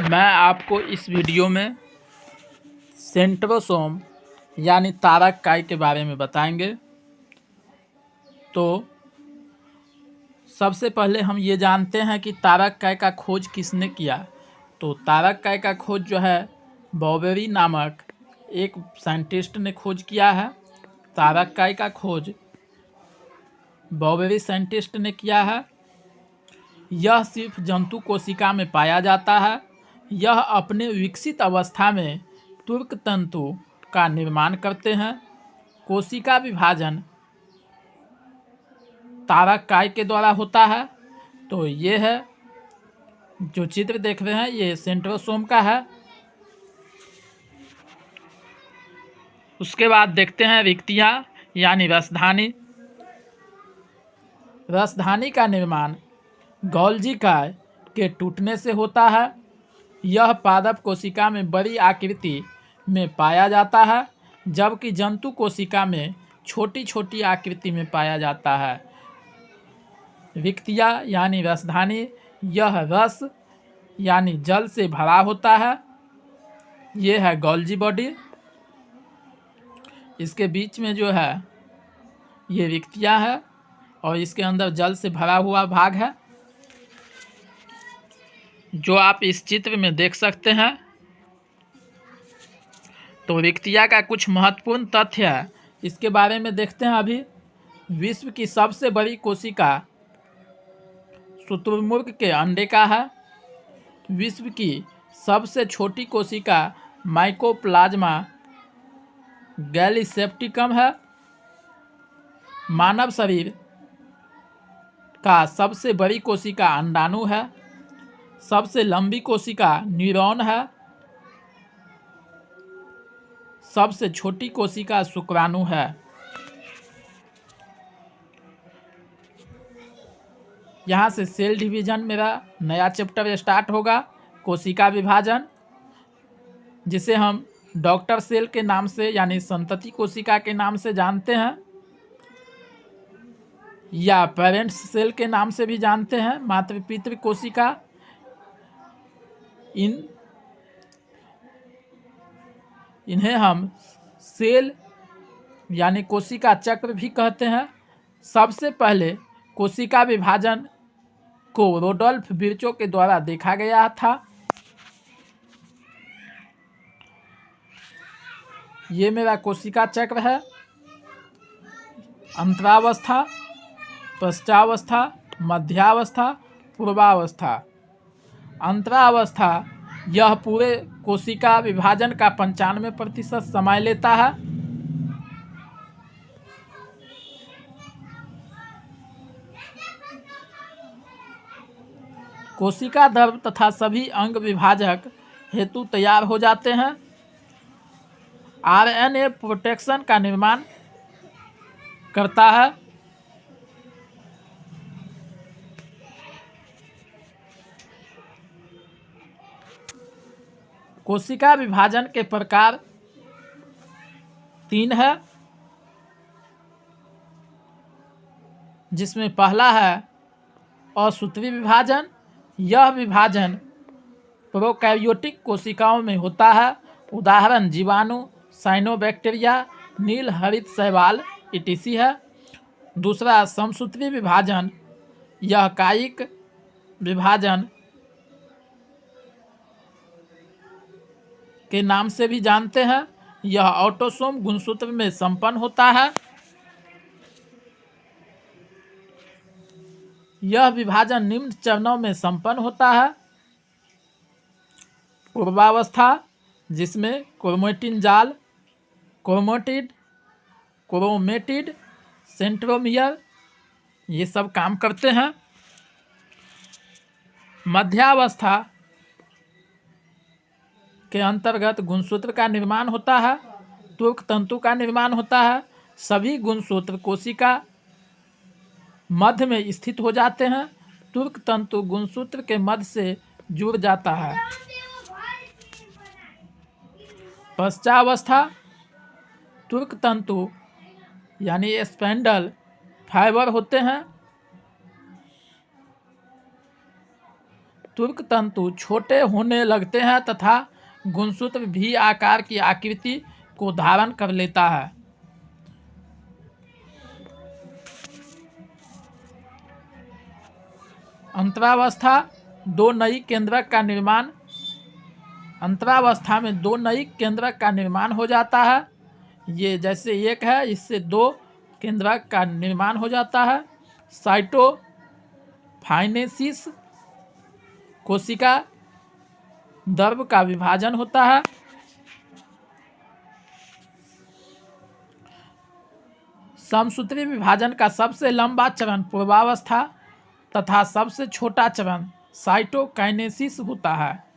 मैं आपको इस वीडियो में सेंट्रोसोम यानी तारक काई के बारे में बताएंगे। तो सबसे पहले हम ये जानते हैं कि तारक काई का खोज किसने किया। तो तारक काई का खोज जो है बॉवेरी नामक एक साइंटिस्ट ने खोज किया है। तारक काई का खोज बॉवेरी साइंटिस्ट ने किया है। यह सिर्फ जंतु कोशिका में पाया जाता है। यह अपने विकसित अवस्था में त्वक तंतु का निर्माण करते हैं। कोशिका विभाजन तारक काई के द्वारा होता है। तो ये है जो चित्र देख रहे हैं, ये सेंट्रोसोम का है। उसके बाद देखते हैं रिक्तियाँ यानी रसधानी। रसधानी का निर्माण गोल्जी काई के टूटने से होता है। यह पादप कोशिका में बड़ी आकृति में पाया जाता है, जबकि जंतु कोशिका में छोटी छोटी आकृति में पाया जाता है। रिक्तिया यानी रसधानी, यह रस यानी जल से भरा होता है। यह है गोल्जी बॉडी। इसके बीच में जो है ये रिक्तिया है और इसके अंदर जल से भरा हुआ भाग है, जो आप इस चित्र में देख सकते हैं। तो रिक्तिया का कुछ महत्वपूर्ण तथ्य है, इसके बारे में देखते हैं। अभी विश्व की सबसे बड़ी कोशिका शुतुरमुर्ग के अंडे का है। विश्व की सबसे छोटी कोशिका माइकोप्लाज्मा गैलीसेप्टिकम है। मानव शरीर का सबसे बड़ी कोशिका अंडाणु है। सबसे लंबी कोशिका न्यूरॉन है। सबसे छोटी कोशिका शुक्राणु है। यहाँ से सेल डिवीजन मेरा नया चैप्टर स्टार्ट होगा, कोशिका विभाजन, जिसे हम डॉक्टर सेल के नाम से यानी संतति कोशिका के नाम से जानते हैं, या पेरेंट्स सेल के नाम से भी जानते हैं, मातृ पितृ कोशिका। इन्हें हम सेल यानी कोशिका चक्र भी कहते हैं। सबसे पहले कोशिका विभाजन को रोडोल्फ विर्चो के द्वारा देखा गया था। ये मेरा कोशिका चक्र है। अंतरावस्था, पश्चावस्था, मध्यावस्था, पूर्वावस्था। अंतरावस्था यह पूरे कोशिका विभाजन का 95% समय लेता है। कोशिका द्रव तथा सभी अंग विभाजक हेतु तैयार हो जाते हैं। आरएनए प्रोटेक्शन का निर्माण करता है। कोशिका विभाजन के प्रकार 3 है, जिसमें पहला है असूत्री विभाजन। यह विभाजन प्रोकैरियोटिक कोशिकाओं में होता है, उदाहरण जीवाणु, साइनोबैक्टीरिया, नील हरित शैवाल etc. है। दूसरा समसूत्री विभाजन, यह कायिक विभाजन के नाम से भी जानते हैं। यह ऑटोसोम गुणसूत्र में संपन्न होता है। यह विभाजन निम्न चरणों में संपन्न होता है। पूर्वावस्था, जिसमें क्रोमेटिन जाल, क्रोमेटिड, सेंट्रोमियर ये सब काम करते हैं। मध्यावस्था के अंतर्गत गुणसूत्र का निर्माण होता है, त्वक तंतु का निर्माण होता है। सभी गुणसूत्र कोशिका मध्य में स्थित हो जाते हैं। त्वक तंतु गुणसूत्र के मध्य से जुड़ जाता है। पश्चावस्था, त्वक तंतु यानी स्पेंडल फाइबर होते हैं। तुर्क तंतु छोटे होने लगते हैं तथा गुणसूत्र भी आकार की आकृति को धारण कर लेता है। अंतरावस्था दो नई केंद्रक का निर्माण अंतरावस्था में दो नई केंद्रक का निर्माण हो जाता है। ये जैसे एक है, इससे दो केंद्रक का निर्माण हो जाता है। साइटोफाइनेसिस कोशिका द्रव का विभाजन होता है। समसूत्री विभाजन का सबसे लंबा चरण पूर्वावस्था तथा सबसे छोटा चरण साइटोकाइनेसिस होता है।